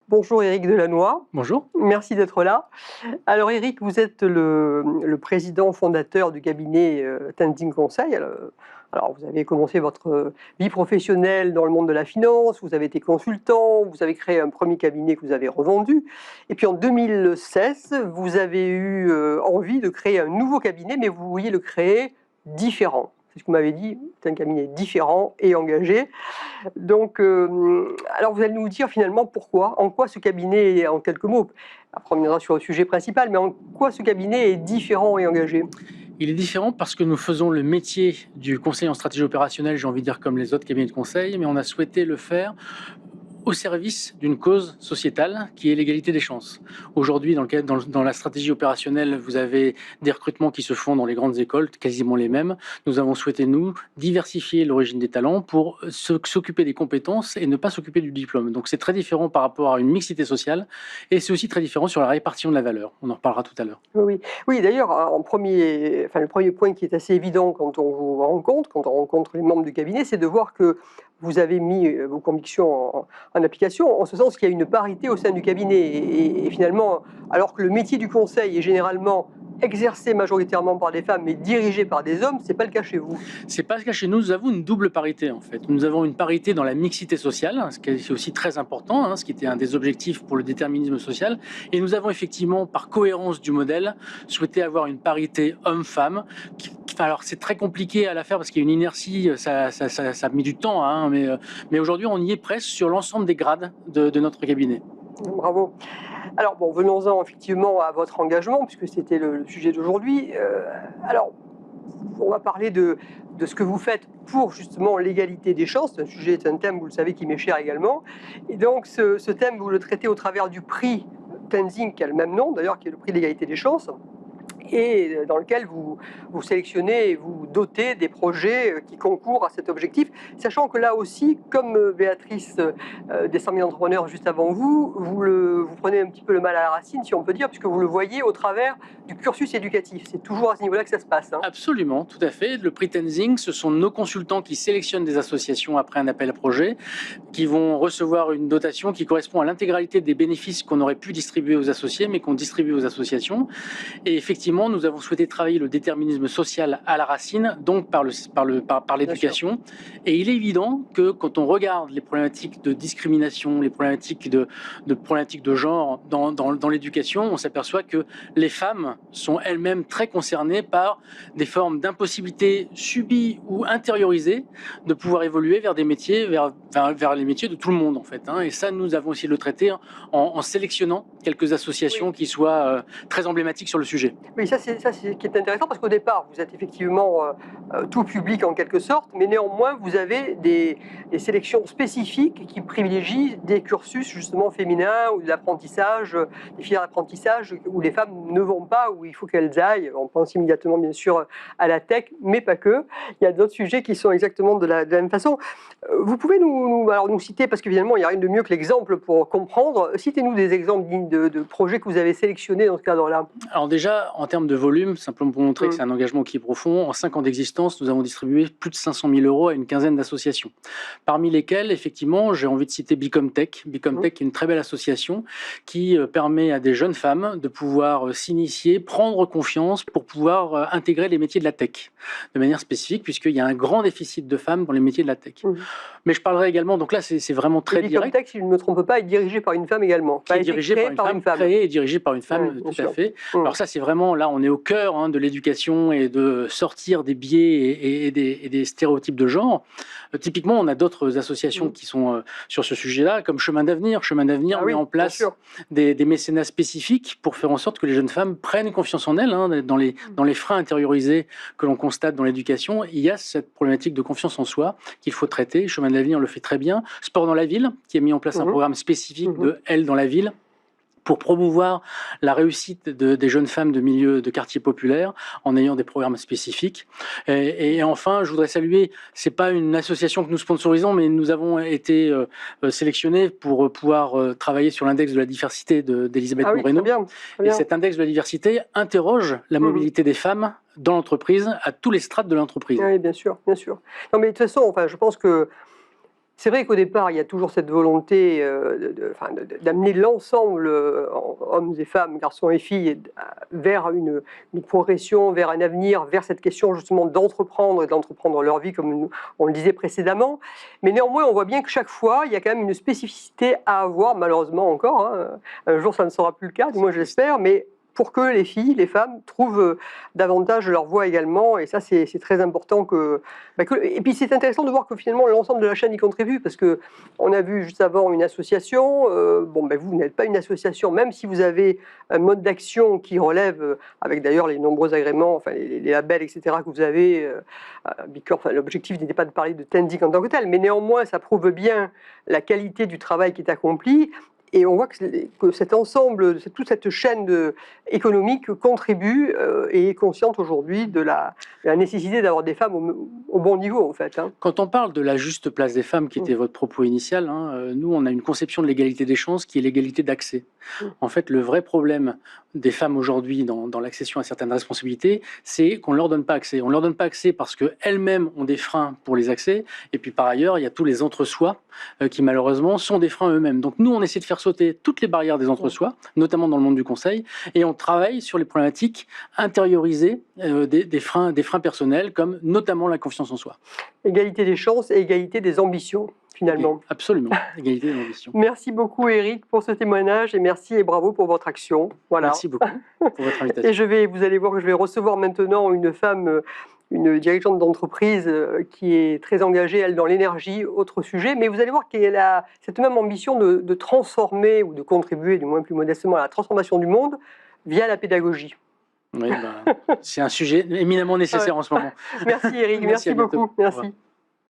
Bonjour Éric Delannoy, Bonjour. merci d'être là. Alors Éric, vous êtes le président fondateur du cabinet Tenzing Conseil. Alors vous avez commencé votre vie professionnelle dans le monde de la finance, vous avez été consultant, vous avez créé un premier cabinet que vous avez revendu. Et puis en 2016, vous avez eu envie de créer un nouveau cabinet, mais vous vouliez le créer différent. C'est ce que vous m'avez dit, c'est un cabinet différent et engagé. Donc, alors vous allez nous dire finalement pourquoi, en quoi ce cabinet est, en quelques mots, après on reviendra sur le sujet principal, mais en quoi ce cabinet est différent et engagé? Il est différent parce que nous faisons le métier du conseil en stratégie opérationnelle, j'ai envie de dire comme les autres cabinets de conseil, mais on a souhaité le faire au service d'une cause sociétale qui est l'égalité des chances. Aujourd'hui, dans la stratégie opérationnelle, vous avez des recrutements qui se font dans les grandes écoles, quasiment les mêmes. Nous avons souhaité, nous, diversifier l'origine des talents pour s'occuper des compétences et ne pas s'occuper du diplôme. Donc c'est très différent par rapport à une mixité sociale et c'est aussi très différent sur la répartition de la valeur. On en reparlera tout à l'heure. Oui, oui d'ailleurs, le premier point qui est assez évident quand on vous rencontre, quand on rencontre les membres du cabinet, c'est de voir que vous avez mis vos convictions en application, en ce sens qu'il y a une parité au sein du cabinet. Et finalement, alors que le métier du conseil est généralement exercé majoritairement par des femmes mais dirigé par des hommes, c'est pas le cas chez vous. C'est pas le cas chez nous. Nous avons une double parité en fait. Nous avons une parité dans la mixité sociale, ce qui est aussi très important, ce qui était un des objectifs pour le déterminisme social. Et nous avons effectivement, par cohérence du modèle, souhaité avoir une parité homme-femme. Alors c'est très compliqué à la faire parce qu'il y a une inertie, ça a mis du temps, mais aujourd'hui on y est presque sur l'ensemble des grades de notre cabinet. Bravo. Alors bon, venons-en effectivement à votre engagement, puisque c'était le sujet d'aujourd'hui. Alors, on va parler de ce que vous faites pour justement l'égalité des chances. C'est un thème, vous le savez, qui m'est cher également. Et donc ce thème, vous le traitez au travers du prix Tenzing, qui a le même nom d'ailleurs, qui est le prix de l'égalité des chances, et dans lequel vous sélectionnez et vous dotez des projets qui concourent à cet objectif, sachant que là aussi, comme Béatrice des 100 000 entrepreneurs juste avant vous, vous prenez un petit peu le mal à la racine, si on peut dire, puisque vous le voyez au travers du cursus éducatif. C'est toujours à ce niveau-là que ça se passe. Absolument, tout à fait. Le prix Tenzing, ce sont nos consultants qui sélectionnent des associations après un appel à projet, qui vont recevoir une dotation qui correspond à l'intégralité des bénéfices qu'on aurait pu distribuer aux associés, mais qu'on distribue aux associations. Et effectivement, nous avons souhaité travailler le déterminisme social à la racine, donc par l'éducation. Et il est évident que quand on regarde les problématiques de discrimination, les problématiques de genre dans l'éducation, on s'aperçoit que les femmes sont elles-mêmes très concernées par des formes d'impossibilité subies ou intériorisées de pouvoir évoluer vers des métiers, vers les métiers de tout le monde en fait. Et ça, nous avons essayé de le traiter en sélectionnant quelques associations qui soient très emblématiques sur le sujet. Oui, ça c'est ce qui est intéressant, parce qu'au départ, vous êtes effectivement tout public en quelque sorte, mais néanmoins, vous avez des sélections spécifiques qui privilégient des cursus justement féminins ou de l'apprentissage, des filières d'apprentissage où les femmes ne vont pas, où il faut qu'elles aillent. On pense immédiatement bien sûr à la tech, mais pas que. Il y a d'autres sujets qui sont exactement de la même façon. Vous pouvez nous citer, parce qu'évidemment, il n'y a rien de mieux que l'exemple pour comprendre. Citez-nous des exemples de projets que vous avez sélectionnés dans ce cadre-là. Alors déjà, en termes de volume, simplement pour montrer que c'est un engagement qui est profond, en 5 ans d'existence, nous avons distribué plus de 500 000 € à une quinzaine d'associations. Parmi lesquelles, effectivement, j'ai envie de citer Bicomtech. Bicomtech est une très belle association qui permet à des jeunes femmes de pouvoir s'initier, prendre confiance pour pouvoir intégrer les métiers de la tech de manière spécifique, puisqu'il y a un grand déficit de femmes dans les métiers de la tech. Mais je parlerai également, donc là c'est vraiment très direct. Bicomtech, si je ne me trompe pas, est dirigé par une femme également. Qui est dirigé par une femme, créé et dirigé par une femme, tout à fait. Alors ça, c'est vraiment, là, on est au cœur de l'éducation et de sortir des biais et des stéréotypes de genre. Typiquement, on a d'autres associations qui sont sur ce sujet-là, comme Chemin d'Avenir. Chemin d'Avenir met en place des mécénats spécifiques pour faire en sorte que les jeunes femmes prennent confiance en elles, dans les freins intériorisés que l'on constate dans l'éducation. Il y a cette problématique de confiance en soi qu'il faut traiter. Chemin d'Avenir le fait très bien. Sport dans la ville, qui a mis en place un programme spécifique de Elle dans la ville, pour promouvoir la réussite des jeunes femmes de milieux de quartiers populaires en ayant des programmes spécifiques. Et enfin, je voudrais saluer, c'est pas une association que nous sponsorisons, mais nous avons été sélectionnés pour pouvoir travailler sur l'index de la diversité d'Elisabeth Moreno. Très bien. Et cet index de la diversité interroge la mobilité des femmes dans l'entreprise, à tous les strates de l'entreprise. Oui, bien sûr, bien sûr. Non, mais de toute façon, je pense que C'est vrai qu'au départ, il y a toujours cette volonté d'amener l'ensemble, hommes et femmes, garçons et filles, vers une progression, vers un avenir, vers cette question justement d'entreprendre et d'entreprendre leur vie, comme on le disait précédemment. Mais néanmoins, on voit bien que chaque fois, il y a quand même une spécificité à avoir, malheureusement encore. Un jour, ça ne sera plus le cas, du moins j'espère, mais pour que les filles, les femmes trouvent davantage leur voie également. Et ça, c'est très important. Et puis, c'est intéressant de voir que finalement, l'ensemble de la chaîne y contribue, parce qu'on a vu juste avant une association. Vous n'êtes pas une association, même si vous avez un mode d'action qui relève, avec d'ailleurs les nombreux agréments, les labels, etc., que vous avez. L'objectif n'était pas de parler de Tendic en tant que tel, mais néanmoins, ça prouve bien la qualité du travail qui est accompli. Et on voit que cet ensemble, toute cette chaîne économique contribue et est consciente aujourd'hui de la nécessité d'avoir des femmes au bon niveau, en fait. Quand on parle de la juste place des femmes, qui était votre propos initial, nous, on a une conception de l'égalité des chances qui est l'égalité d'accès. En fait, le vrai problème des femmes aujourd'hui dans l'accession à certaines responsabilités, c'est qu'on ne leur donne pas accès. On ne leur donne pas accès parce qu'elles-mêmes ont des freins pour les accès. Et puis, par ailleurs, il y a tous les entre-soi qui, malheureusement, sont des freins eux-mêmes. Donc, nous, on essaie de faire sauter toutes les barrières des entre-soi, notamment dans le monde du conseil, et on travaille sur les problématiques intériorisées des freins personnels, comme notamment la confiance en soi. Égalité des chances et égalité des ambitions, finalement. Absolument, égalité des ambitions. Merci beaucoup, Éric, pour ce témoignage, et merci et bravo pour votre action. Voilà. Merci beaucoup pour votre invitation. Et vous allez voir que je vais recevoir maintenant une femme, une dirigeante d'entreprise qui est très engagée, elle, dans l'énergie, autre sujet, mais vous allez voir qu'elle a cette même ambition de transformer ou de contribuer, du moins plus modestement, à la transformation du monde via la pédagogie. Oui, c'est un sujet éminemment nécessaire en ce moment. Merci Éric, merci beaucoup. Merci.